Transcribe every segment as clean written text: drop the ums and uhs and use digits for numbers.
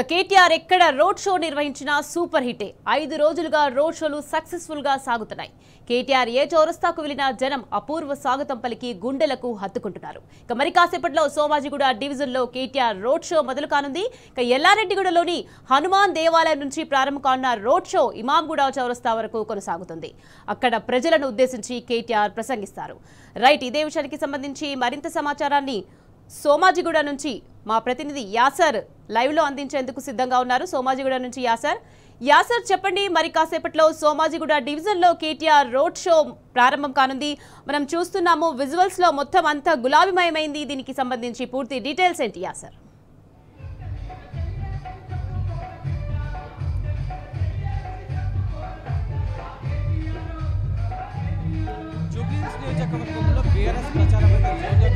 కేటీఆర్ ఎక్కడ road show నిర్వహించినా super హిటే 5 రోజులుగా road షోలు సక్సెస్ఫుల్ గా సాగుతున్నాయి. కేటీఆర్ ఏ చౌరస్తాకు వెళ్లినా జనం అపూర్వ స్వాగతం పలికి గుండెలకు హత్తుకుంటున్నారు. మరి కాసేపట్లో సోమాజిగూడ డివిజన్ లో కేటీఆర్ రోడ్ షో మొదలు కానుంది. ఎల్లారెడ్డిగూడలోని హనుమాన్ దేవాలయం నుంచి ప్రారంభం కానున్న రోడ్ షో ఇమాంగూడ చౌరస్తా వరకు కొనసాగుతుంది. అక్కడ ప్రజలను ఉద్దేశించి కేటీఆర్ ప్రసంగిస్తారు. రైట్, ఇదే విషయానికి సంబంధించి మరింత సమాచారాన్ని సోమాజిగూడ నుంచి మా ప్రతినిధి యాసర్ లైవ్ లో అందించేందుకు సిద్ధంగా ఉన్నారు. సోమాజిగూడ నుంచి యాసర్ చెప్పండి, మరి కాసేపట్లో సోమాజిగూడ డివిజన్ లో కేటీఆర్ రోడ్ షో ప్రారంభం కానుంది. మనం చూస్తున్నాము విజువల్స్ లో మొత్తం అంతా గులాబీమయమైంది. దీనికి సంబంధించి పూర్తి డీటెయిల్స్ ఏంటి యాసర్? నియోజకవర్గంలో బీఆర్ఎస్ ప్రచారం అయితే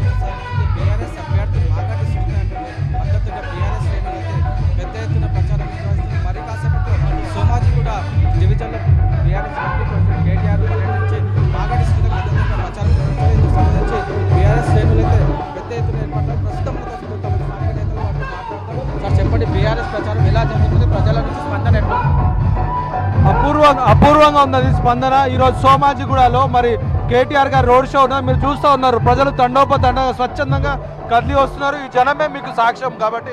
బీఆర్ఎస్ అభ్యర్థి మాగంటి సునీత మద్దతుగా బీఆర్ఎస్ శ్రేణులైతే పెద్ద ఎత్తున ప్రచారం నిర్వహిస్తుంది. మరి కాసేపట్లో సోమాజిగూడ డివిజన్లో బీఆర్ఎస్ ఎంపీ ప్రెసిడెంట్ కేటీఆర్ పర్యటించి మాగంటి సునీత మద్దతుగా ప్రచారం నిర్వహించారు. ఇందుకు సంబంధించి బీఆర్ఎస్ శ్రేణులైతే పెద్ద ఎత్తున ఏర్పడ్డారు. ప్రస్తుతం తమ స్థానిక నేతలు వాటిని మాట్లాడతారు. సార్ చెప్పండి, బీఆర్ఎస్ ప్రచారం ఎలా జరుగుతుంది, ప్రజల నుంచి స్పందన ఎట్లా? అపూర్వంగా ఉన్నది స్పందన. ఈరోజు సోమాజిగూడలో మరి కేటీఆర్ గారు రోడ్ షో ఉన్నది. మీరు చూస్తూ ఉన్నారు, ప్రజలు తండోపతండగా స్వచ్ఛందంగా కదిలి వస్తున్నారు. ఈ జనమే మీకు సాక్ష్యం. కాబట్టి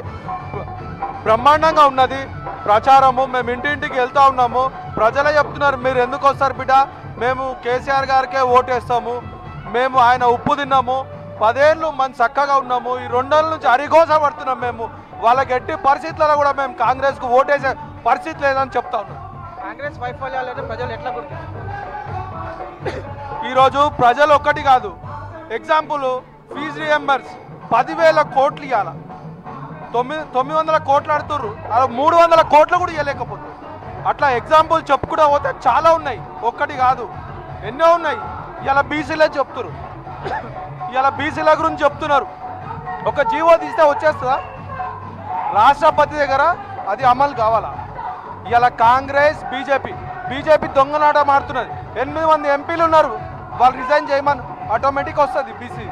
బ్రహ్మాండంగా ఉన్నది ప్రచారము. మేము ఇంటింటికి వెళ్తూ ఉన్నాము. ప్రజలే చెప్తున్నారు, మీరు ఎందుకు వస్తారు బిడ్డ, మేము కేసీఆర్ గారికే ఓటేస్తాము, మేము ఆయన ఉప్పు తిన్నాము, 10 ఏళ్ళు మనం చక్కగా ఉన్నాము, ఈ 2 ఏళ్ళ నుంచి అరిఘోష పడుతున్నాం, మేము వాళ్ళకి ఎట్టి పరిస్థితులలో కూడా మేము కాంగ్రెస్కు ఓటేసే పరిస్థితి లేదని చెప్తా ఉన్నాం. కాంగ్రెస్ వైఫల్యాలను ప్రజలు ఎట్లా గుర్తిస్తారు? ఈరోజు ప్రజలు ఒక్కటి కాదు, ఎగ్జాంపుల్ ఫీజు రియంబర్స్ 10,000 కోట్లు ఇవ్వాలి, 900 కోట్లు అడుతుర్రు, అలా 300 కోట్లు కూడా ఇవ్వలేకపోతుంది. అట్లా ఎగ్జాంపుల్ చెప్పుకుంటూ పోతే చాలా ఉన్నాయి, ఒక్కటి కాదు ఎన్నో ఉన్నాయి. ఇలా బీసీలే చెప్తున్నారు, ఇలా బీసీల గురించి చెప్తున్నారు. ఒక జీవో తీస్తే వచ్చేస్తుందా? రాష్ట్రపతి దగ్గర అది అమలు కావాలా? ఇలా కాంగ్రెస్ బీజేపీ దొంగనాట మారుతున్నది. 8 మంది ఎంపీలు ఉన్నారు, వాళ్ళు రిజైన్ చేయమని ఆటోమేటిక్ వస్తుంది బీసీ.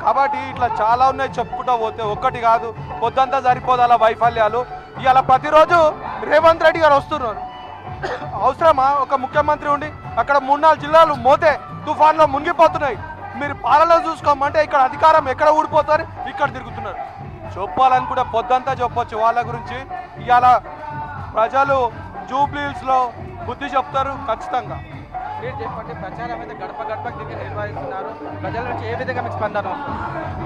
కాబట్టి ఇట్లా చాలా ఉన్నాయి, చెప్పుకుంటూ పోతే ఒక్కటి కాదు, పొద్దంతా సరిపోదు అలా వైఫల్యాలు. ఇలా ప్రతిరోజు రేవంత్ రెడ్డి గారు వస్తున్నారు. అవసరమా ఒక ముఖ్యమంత్రి ఉండి అక్కడ 3-4 జిల్లాలు మోతే తుఫాన్లో మునిగిపోతున్నాయి, మీరు పాలన చూసుకోమంటే ఇక్కడ అధికారం ఎక్కడ ఊడిపోతారు, ఇక్కడ తిరుగుతున్నారు. చెప్పాలని కూడా పొద్దంతా చెప్పొచ్చు వాళ్ళ గురించి. ఇవాళ ప్రజలు జూబ్లీహిల్స్లో బుద్ధి చెప్తారు ఖచ్చితంగా. మీరు చెప్పండి, ప్రచారం అయితే గడప గడపకి తిరిగి నిర్వహిస్తున్నారు, ప్రజల నుంచి ఏ విధంగా మీకు స్పందన?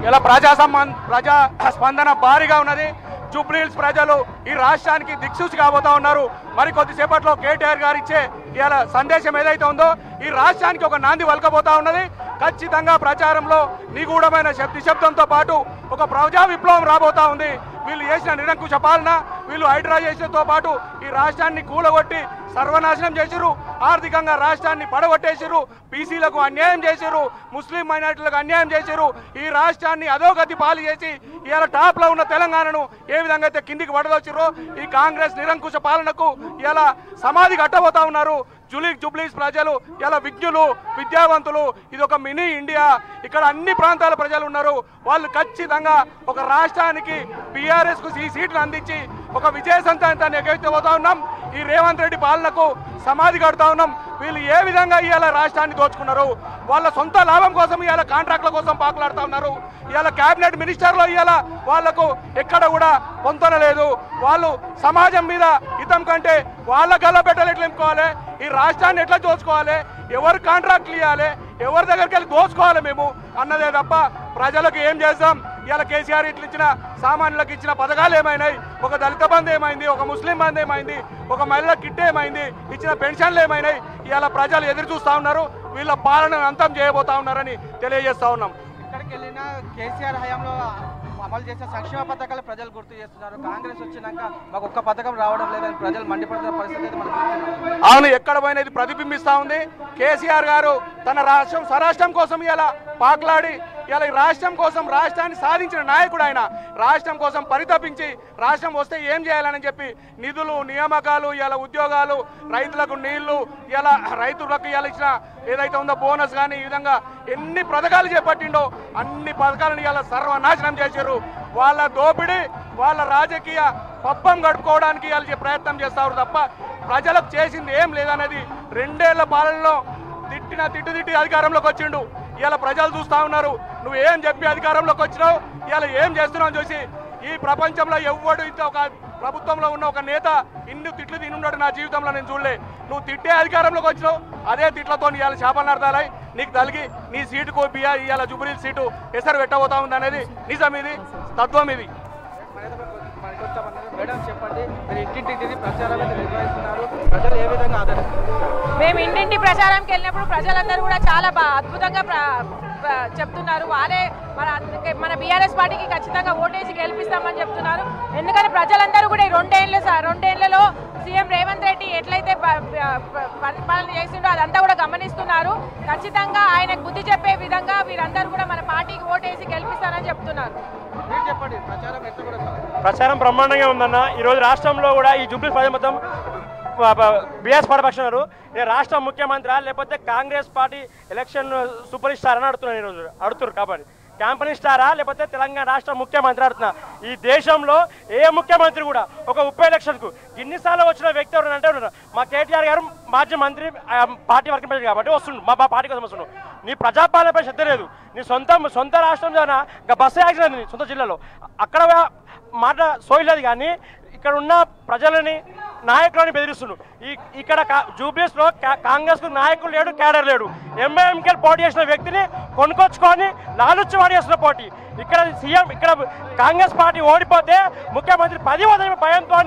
ఇలా ప్రజా స్పందన భారీగా ఉన్నది. జూబ్లీహిల్స్ ప్రజలు ఈ రాష్ట్రానికి దిక్సూచి కాబోతా ఉన్నారు. మరి కొద్దిసేపట్లో కేటీఆర్ గారు ఇచ్చే ఇలా సందేశం ఏదైతే ఉందో ఈ రాష్ట్రానికి ఒక నాంది వలకబోతా ఉన్నది. ఖచ్చితంగా ప్రచారంలో నిగూఢమైన నిశ్శబ్దంతో పాటు ఒక ప్రజా విప్లవం రాబోతా ఉంది. వీళ్ళు చేసిన నిరంకుశ పాలన, వీళ్ళు హైడ్రాజేషన్తో పాటు ఈ రాష్ట్రాన్ని కూలగొట్టి సర్వనాశనం చేసిరు, ఆర్థికంగా రాష్ట్రాన్ని పడగొట్టేసిరు, బీసీలకు అన్యాయం చేసిరు, ముస్లిం మైనారిటీలకు అన్యాయం చేసిరు, ఈ రాష్ట్రాన్ని అధోగతి పాలు చేసి ఇవాళ టాప్లో ఉన్న తెలంగాణను ఏ విధంగా అయితే కిందికి పడదొచ్చిరో ఈ కాంగ్రెస్ నిరంకుశ పాలనకు ఇలా సమాధి కట్టబోతా ఉన్నారు. జూబ్లీహిల్స్ ప్రజలు ఇలా విజ్ఞులు, విద్యావంతులు, ఇది ఒక మినీ ఇండియా, ఇక్కడ అన్ని ప్రాంతాల ప్రజలు ఉన్నారు. వాళ్ళు ఖచ్చితంగా ఒక రాష్ట్రానికి బీఆర్ఎస్కు ఈ సీట్లు అందించి ఒక విజయ సంతానాన్ని ఎగైపోతా ఉన్నాం. ఈ రేవంత్ రెడ్డి పాలనకు సమాధి కడుతూ ఉన్నాం. వీళ్ళు ఏ విధంగా ఇవాళ రాష్ట్రాన్ని దోచుకున్నారు, వాళ్ళ సొంత లాభం కోసం ఇవాళ కాంట్రాక్ట్ల కోసం పాకులాడుతూ ఉన్నారు. ఇవాళ క్యాబినెట్ మినిస్టర్లో ఇవాళ వాళ్లకు ఎక్కడ కూడా పొంతన లేదు. వాళ్ళు సమాజం మీద హితం కంటే వాళ్ళ గల్లబెట్టలు ఎట్లా ఎంపుకోవాలి, ఈ రాష్ట్రాన్ని ఎట్లా దోచుకోవాలి, ఎవరు కాంట్రాక్ట్లు ఇవ్వాలి, ఎవరి దగ్గరికి వెళ్ళి దోచుకోవాలి మేము అన్నదే తప్ప ప్రజలకు ఏం చేస్తాం. ఇవాళ కేసీఆర్ ఇట్లా ఇచ్చిన సామాన్యులకు ఇచ్చిన పథకాలు ఏమైనాయి, ఒక దళిత బంధు ఏమైంది, ఒక ముస్లిం బంధు ఏమైంది, ఒక మహిళల కిట్ ఏమైంది, ఇచ్చిన పెన్షన్లు ఏమైనాయి, ఇవాళ ప్రజలు ఎదురు చూస్తూ ఉన్నారు. వీళ్ళ పాలనను అంతం చేయబోతా ఉన్నారని తెలియజేస్తా ఉన్నాం. ఎక్కడికి వెళ్ళినా కేసీఆర్ హయాంలో అమలు చేసిన సంక్షేమ పథకాలు ప్రజలు గుర్తు చేస్తున్నారు. కాంగ్రెస్ వచ్చినాక మాకు ఒక్క పథకం రావడం లేదని ప్రజలు మండిపడుతున్న పరిస్థితి అయితే మనం చూస్తున్నాం. అవును, ఎక్కడ పోయినా ఇది ప్రతిబింబిస్తూ ఉంది. కేసీఆర్ గారు తన స్వరాష్ట్రం కోసం ఇలా పాకులాడి ఇలా ఈ రాష్ట్రం కోసం రాష్ట్రాన్ని సాధించిన నాయకుడు ఆయన. రాష్ట్రం కోసం పరితపించి రాష్ట్రం వస్తే ఏం చేయాలని చెప్పి నిధులు, నియామకాలు, ఇలా ఉద్యోగాలు, రైతులకు నీళ్లు, ఇలా రైతులకు ఇలా ఇచ్చిన ఏదైతే ఉందో బోనస్ కానీ ఈ విధంగా ఎన్ని పథకాలు చేపట్టిండో అన్ని పథకాలను ఇలా సర్వనాశనం చేశారు. వాళ్ళ దోపిడీ, వాళ్ళ రాజకీయ పబ్బం గడుపుకోవడానికి ఇలా ప్రయత్నం చేస్తారు తప్ప ప్రజలకు చేసింది ఏం లేదనేది 2 ఏళ్ల పాలనలో తిట్టి అధికారంలోకి వచ్చిండు. ఇలా ప్రజలు చూస్తూ ఉన్నారు. నువ్వు ఏం చెప్పి అధికారంలోకి వచ్చినావు, ఇలా ఏం చేస్తున్నావు చూసి ఈ ప్రపంచంలో ఎవ్వడు ఇంత ఒక ప్రభుత్వంలో ఉన్న ఒక నేత ఇన్ని తిట్లు తినున్నాడు నా జీవితంలో నేను చూడలే. నువ్వు తిట్టే అధికారంలోకి వచ్చినావు, అదే తిట్లతో ఇవాళ చేపలు నడతాయి నీకు తలిగి నీ సీటుకు ఇవాళ జుబ్లీ సీటు ఎసరు పెట్టబోతా ఉంది అనేది నిజం. ఇది తత్వం. ఇది మేడం చెప్పండి, మీరు ఇంటింటికి ప్రచారం నిర్వహిస్తున్నారు, ప్రజలు ఏ విధంగా ఆదరిస్తారు? మేము ఇంటింటి ప్రచారంకి వెళ్ళినప్పుడు ప్రజలందరూ కూడా చాలా అద్భుతంగా చెప్తున్నారు. వారే మన బీఆర్ఎస్ పార్టీకి ఖచ్చితంగా ఓటేసి గెలిపిస్తామని చెప్తున్నారు. ఎందుకంటే ప్రజలందరూ కూడా ఈ 2 ఏళ్లలో సీఎం రేవంత్ రెడ్డి ఎట్లయితే పరిపాలన చేసిండో అదంతా కూడా గమనిస్తున్నారు. ఖచ్చితంగా ఆయనకు బుద్ధి చెప్పే విధంగా వీరందరూ కూడా మన పార్టీకి ఓటేసి గెలిపిస్తారని చెప్తున్నారు. ప్రచారం బ్రహ్మాండంగా ఉందన్న. ఈరోజు రాష్ట్రంలో కూడా ఈ జూబ్లీ ప్రజలు మొత్తం బీఆర్ఎస్ పార్టీ పక్షాలు రాష్ట్ర ముఖ్యమంత్రి లేకపోతే Congress party election super star అని అడుగుతున్నారు. ఈరోజు అడుగుతారు కాబట్టి క్యాంపెయిన్ స్టారా లేకపోతే తెలంగాణ రాష్ట్ర ముఖ్యమంత్రి అడుగుతున్నా. ఈ దేశంలో ఏ ముఖ్యమంత్రి కూడా ఒక ఉప ఎలక్షన్కు ఇన్నిసార్లు వచ్చిన వ్యక్తి ఎవరు అంటే మా కేటీఆర్ గారు మాజీ మంత్రి పార్టీ వర్కింగ్ ప్రెసిడెంట్ కాబట్టి వస్తుండు, మా పార్టీ కోసం వస్తుండు. నీ ప్రజాపాలనపై శ్రద్ధ లేదు. నీ సొంత రాష్ట్రంలో బస్సు యాక్సిడెంట్ నీ సొంత జిల్లాలో అక్కడ మాట సోయలేదు. కానీ ఇక్కడ ఉన్న ప్రజలని నాయకులని బెదిరిస్తున్నాడు. ఇక్కడ జూబ్లీస్లో కాంగ్రెస్ కు నాయకులు లేడు, క్యాడర్ లేడు. ఎంఐఎంకే పోటీ చేసిన వ్యక్తిని కొనుకొచ్చుకొని లాలుచ్చి వాడేస్తున్న పోటీ. ఇక్కడ సీఎం ఇక్కడ కాంగ్రెస్ పార్టీ ఓడిపోతే ముఖ్యమంత్రి 10 భయంతో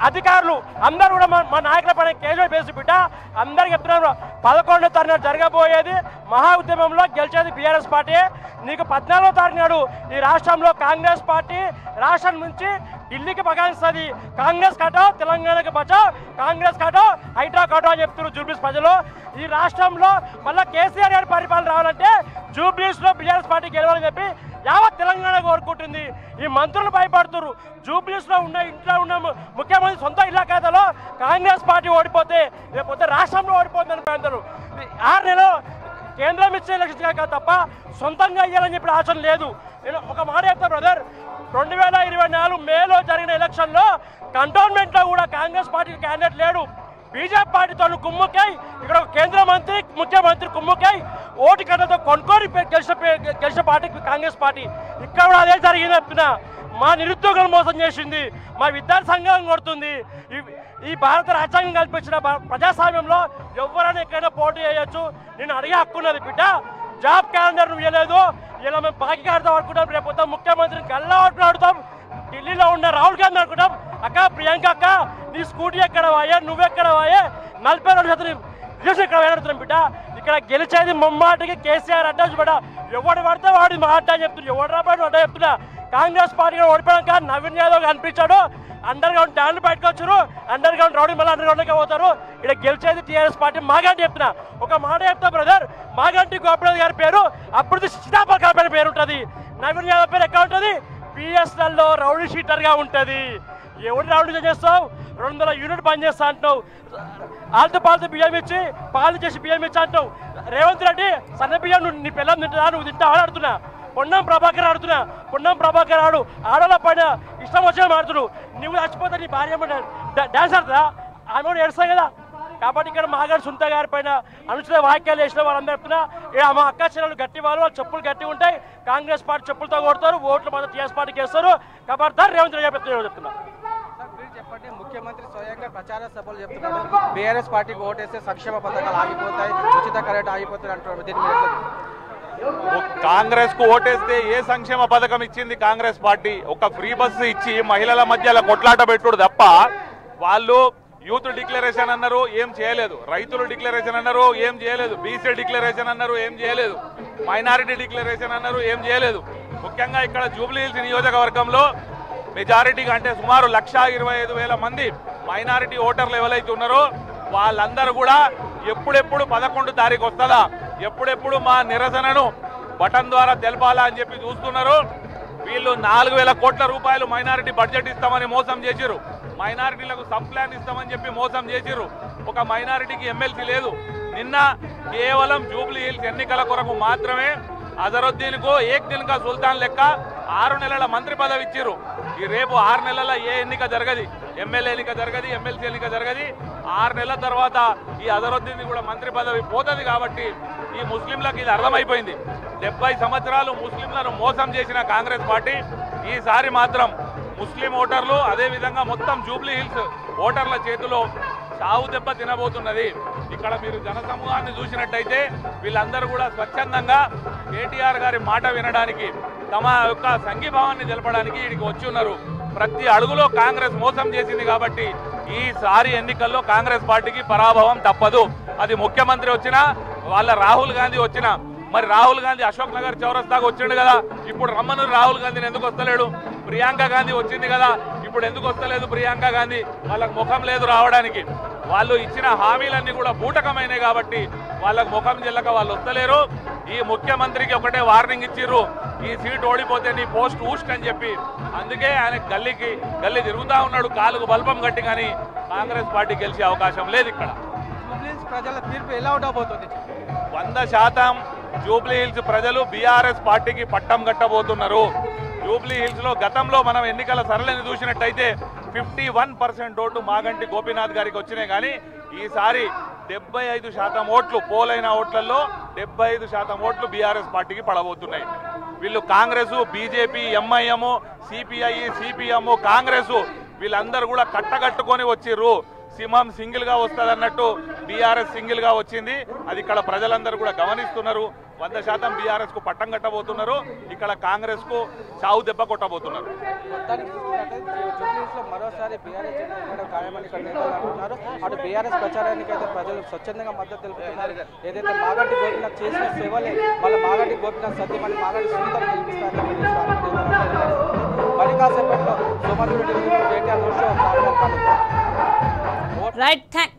అధికారులు అందరూ కూడా మా నాయకుల పైన కేసులు వేసి బిడ్డ అందరికి చెప్తున్నారు. 11వ తారీఖు జరగబోయేది మహా ఉద్యమంలో గెలిచేది బీఆర్ఎస్ పార్టీ. నీకు 14వ తారీఖు నాడు ఈ రాష్ట్రంలో కాంగ్రెస్ పార్టీ రాష్ట్రం నుంచి ఢిల్లీకి బగాయిస్తుంది. కాంగ్రెస్ కటో తెలంగాణకి బచావ్, కాంగ్రెస్ కటో హైడ్రా కటో అని చెప్తున్నారు జూబ్లీస్ ప్రజలు. ఈ రాష్ట్రంలో మళ్ళీ కేసీఆర్ గారి పరిపాలన రావాలంటే జూబ్లీస్లో బీఆర్ఎస్ పార్టీ గెలవాలని చెప్పి యావత్ తెలంగాణ కోరుకుంటుంది. ఈ మంత్రులు భయపడుతున్నారు. జూబ్లీస్లో ఉన్న ఇంట్లో ఉన్న ముఖ్యమంత్రి సొంత ఇలాకాలో కాంగ్రెస్ పార్టీ ఓడిపోతే లేకపోతే రాష్ట్రంలో ఓడిపోతుందని భయంతారు. 6 నెలలు కేంద్రం ఇచ్చే ఎలక్షన్ కాక తప్ప సొంతంగా ఇవ్వాలని చెప్పిన ఆలోచన లేదు. నేను ఒక మాట చెప్తా బ్రదర్, 2024 మేలో జరిగిన ఎలక్షన్లో కంటోన్మెంట్లో కూడా కాంగ్రెస్ పార్టీకి క్యాండిడేట్ లేడు. బీజేపీ పార్టీతో కుమ్ముకై ఇక్కడ ఒక కేంద్ర మంత్రి ముఖ్యమంత్రి కుమ్ముకై ఓటు కట్టతో కొనుక్కొని గెలిచిన పార్టీ కాంగ్రెస్ పార్టీ. ఇక్కడ కూడా అదే జరిగింది చెప్తున్నా. మా నిరుద్యోగులను మోసం చేసింది, మా విద్యార్థి సంఘం కొడుతుంది. ఈ భారత రాజ్యాంగం కల్పించిన ప్రజాస్వామ్యంలో ఎవరైనా ఎక్కడైనా పోటీ చేయొచ్చు. నేను అడిగే హక్కున్నది బిడ్డ. జాబ్ క్యాలెండర్ నువ్వు ఇవ్వలేదు. ఇలా మేము బాకీ ఆడతాం అనుకుంటాం, రేపు ముఖ్యమంత్రిని గల్లా ఆడుకుని ఆడుతాం. ఢిల్లీలో ఉన్న రాహుల్ గాంధీ అనుకుంటాం, అక్క ప్రియాంక అక్క నీ స్కూటీ ఎక్కడ వాయే, నువ్వెక్కడ వాయే, 42% రిజర్వేషన్ ఇక్కడ వేడుతున్నాం బిడ్డ. ఇక్కడ గెలిచేది ముమ్మాటికి కేసీఆర్ అడ్డా బిడ్డ. ఎవడు పడితే వాడి మా అడ్డా చెప్తున్నా, ఎవడు రాబడి అడ్డా చెప్తున్నా. కాంగ్రెస్ పార్టీగా ఓడిపోయాక నవీన్ యాదవ్ కనిపించాడు. అండర్ గ్రౌండ్ డాన్లు బయటకు వచ్చారు, అండర్ గ్రౌండ్ రౌడీ మళ్ళీ అండర్ గ్రౌండ్కే పోతారు. ఇక్కడ గెలిచేది టీఆర్ఎస్ పార్టీ. మాగంటి చెప్తున్నా, ఒక మాట చెప్తా బ్రదర్, మాగంటి గోపినాథ్ గారి పేరు అప్పుడు సీతాఫల్ కాపేట పేరు ఉంటుంది. నవీన్ యాదవ్ పేరు ఎక్కడ ఉంటుంది? బిఎస్ఎన్ఎల్లో రౌడీ షీటర్గా ఉంటుంది. ఎవరు రౌడీ చేస్తావు? 200 యూనిట్ పని చేస్తా అంటున్నావు. ఆల్తో పాలతో బియ్యం ఇచ్చి పాలు చేసి బియ్యం ఇచ్చి అంటావు. రేవంత్ రెడ్డి సన్న బియ్యం నీ పిల్లలు తింటుందా, నువ్వు తింటా ఆడుతున్నా. పొన్నం ప్రభాకర్ ఆడుతున్నా, పొన్నం ప్రభాకర్ ఆడు ఆడల పైన ఇష్టం వచ్చిన ఆడుతున్నావు. నువ్వు చచ్చిపోతా నీ భార్య డాన్స్ ఆడుతుందా? ఆమె కూడా ఏడుస్తాయి కదా. కాబట్టి ఇక్కడ మాగాడు సుంత గారి పైన అనుచిత వాక్యాలు వేసిన వాళ్ళందరూ చెప్తున్నా. మా అక్క చెల్లెలు గట్టి వాళ్ళు చెప్పులు గట్టి ఉంటాయి. కాంగ్రెస్ పార్టీ చెప్పులతో కొడతారు, ఓట్లు మాత్రం టీఆర్ఎస్ పార్టీకి వేస్తారు. కాబట్టి రేవంత్ రెడ్డి చెప్తున్నా. చెప్పండి, ముఖ్యమంత్రి స్వయంగా ప్రచార సభలు చెప్తున్నారు బీఆర్ఎస్ పార్టీకి ఓటేస్తే సంక్షేమ పథకాలు ఆగిపోతాయి, ఉచిత కరెంట్ ఆగిపోతాయి అంటున్నారు. దీని మీద కాంగ్రెస్ కు ఓటేస్తే ఏ సంక్షేమ పథకం ఇచ్చింది కాంగ్రెస్ పార్టీ? ఒక ఫ్రీ బస్సు ఇచ్చి మహిళల మధ్య కొట్లాట పెట్టుడు తప్ప వాళ్ళు యూత్ డిక్లరేషన్ అన్నారు, ఏం చేయలేదు. రైతులు డిక్లరేషన్ అన్నారు, ఏం చేయలేదు. బీసీ డిక్లరేషన్ అన్నారు, ఏం చేయలేదు. మైనారిటీ డిక్లరేషన్ అన్నారు, ఏం చేయలేదు. ముఖ్యంగా ఇక్కడ జూబ్లీహిల్స్ నియోజకవర్గంలో మెజారిటీగా అంటే సుమారు 1,25,000 మంది మైనారిటీ ఓటర్లు ఎవరైతే ఉన్నారో వాళ్ళందరూ కూడా ఎప్పుడెప్పుడు 11వ తారీఖు వస్తుందా, ఎప్పుడెప్పుడు మా నిరసనను బటన్ ద్వారా తెలపాలా అని చెప్పి చూస్తున్నారు. వీళ్ళు 4,000 కోట్ల రూపాయలు మైనారిటీ బడ్జెట్ ఇస్తామని మోసం చేసిరు. మైనారిటీలకు సబ్ ప్లాన్ ఇస్తామని చెప్పి మోసం చేసిరు. ఒక మైనారిటీకి ఎమ్మెల్సీ లేదు. నిన్న కేవలం జూబ్లీ హిల్స్ ఎన్నికల కొరకు మాత్రమే అజరుద్దీన్కు ఏక్ దిన్ కా సుల్తాన్ లెక్క 6 నెలల మంత్రి పదవి ఇచ్చిరు. ఈ రేపు 6 నెలల ఏ ఎన్నిక జరగది, ఎమ్మెల్యే ఎన్నిక జరగది, ఎమ్మెల్సీ ఎన్నిక జరగది. 6 నెలల తర్వాత ఈ అజరుద్దీన్ కూడా మంత్రి పదవి పోతుంది. కాబట్టి ఈ ముస్లింలకు ఇది అర్థమైపోయింది. 70 సంవత్సరాలు ముస్లింలను మోసం చేసిన కాంగ్రెస్ పార్టీ ఈసారి మాత్రం ముస్లిం ఓటర్లు అదేవిధంగా మొత్తం జూబ్లీ హిల్స్ ఓటర్ల చేతిలో చావు దెబ్బ తినబోతున్నది. ఇక్కడ మీరు జనసమూహాన్ని చూసినట్టయితే వీళ్ళందరూ కూడా స్వచ్ఛందంగా కేటీఆర్ గారి మాట వినడానికి, తమ యొక్క సంఘీభావాన్ని తెలపడానికి ఇక్కడికి వచ్చి ఉన్నారు. ప్రతి అడుగులో కాంగ్రెస్ మోసం చేసింది కాబట్టి ఈసారి ఎన్నికల్లో కాంగ్రెస్ పార్టీకి పరాభవం తప్పదు. అది ముఖ్యమంత్రి వచ్చినా, వాళ్ళ రాహుల్ గాంధీ వచ్చినా. మరి రాహుల్ గాంధీ అశోక్ నగర్ చౌరస్తాకు వచ్చిండు కదా, ఇప్పుడు రమ్మను రాహుల్ గాంధీని ఎందుకు వస్తలేడు? ప్రియాంక గాంధీ వచ్చింది కదా, ఇప్పుడు ఎందుకు వస్తలేదు ప్రియాంక గాంధీ? వాళ్ళకు ముఖం లేదు రావడానికి. వాళ్ళు ఇచ్చిన హామీలన్నీ కూడా బూటకమైనవి కాబట్టి వాళ్ళకు ముఖం చెల్లక వాళ్ళు వస్తలేరు. ఈ ముఖ్యమంత్రికి ఒకటే వార్నింగ్ ఇచ్చిర్రు, ఈ సీట్ ఓడిపోతే నీ పోస్ట్ ఊస్ట్ అని చెప్పి. అందుకే ఆయన గల్లీ తిరుగుతూ ఉన్నాడు కాలుకు బల్బం కట్టి. కానీ కాంగ్రెస్ పార్టీ గెలిచే అవకాశం లేదు. ఇక్కడ ప్రజల తీర్పు ఎలా ఉండబోతుంది? 100% జూబ్లీ హిల్స్ ప్రజలు బీఆర్ఎస్ పార్టీకి పట్టం కట్టబోతున్నారు. జూబ్లీ హిల్స్ లో గతంలో మనం ఎన్నికల సరళిని చూసినట్టయితే 51% ఓటు మాగంటి గోపీనాథ్ గారికి వచ్చినాయి. కానీ ఈసారి 75% ఓట్లు, పోలైన ఓట్లలో 75% ఓట్లు బీఆర్ఎస్ పార్టీకి పడబోతున్నాయి. వీళ్ళు Congress, BJP, MIM, CPI, CPM, Congress వీళ్ళందరూ కూడా కట్టగట్టుకొని వచ్చిర్రు. సింహం సింగిల్ గా వస్తుంది అన్నట్టు బీఆర్ఎస్ సింగిల్ గా వచ్చింది. అది ఇక్కడ ప్రజలందరూ కూడా గమనిస్తున్నారు. 100% బీఆర్ఎస్ కు పట్టం కట్టబోతున్నారు. ఇక్కడ కాంగ్రెస్ కు చావు దెబ్బ కొట్టబోతున్నారు. మరోసారి బీఆర్ఎస్ ఖాయమని ఇక్కడ నేతలు అంటున్నారు. అటు బీఆర్ఎస్ ప్రచారానికి అయితే ప్రజలు స్వచ్ఛందంగా మద్దతు తెలుపుతున్నారు. ఏదైతే మాగంటి గోపీనాథ్ చేసిన సేవలే వాళ్ళ మాగంటి గోపీనాథ్ సత్యమని మాగంటి సునీతను గెలిపిస్తారని మరి కాసేపట్లో సోమాజిరెడ్డి కేటీఆర్ రోడ్ షో ప్రారంభం కానుంది. Right, thank